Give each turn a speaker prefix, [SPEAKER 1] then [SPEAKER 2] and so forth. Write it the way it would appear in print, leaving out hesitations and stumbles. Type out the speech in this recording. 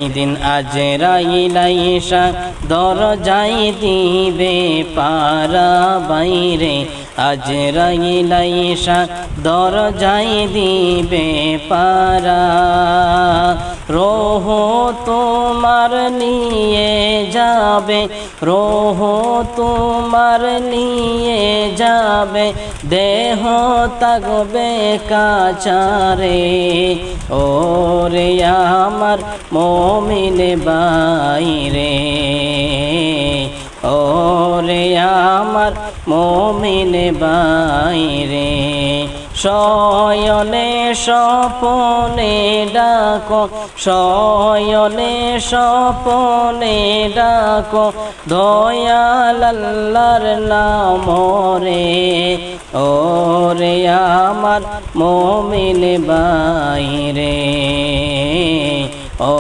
[SPEAKER 1] দিন আজরাইল আইসা দরজাই দিবে পারা বাইরে, আজরাইল আইসা দরজাই দিবে পারা। রোহ তোমার নিয়ে যাবে, রোহ তোমার নিয়ে যাবে, দেহ থাকবে কাচারে। ওরে আমার মুমিন বাইরে, ওরে আমার মুমিন বাইরে। শয়নে স্বপনে ডাকো, শয়নে স্বপনে ডাকো, দয়াল আল্লাহর নাম রে। ওরে আমার মুমিন বাইরে, ও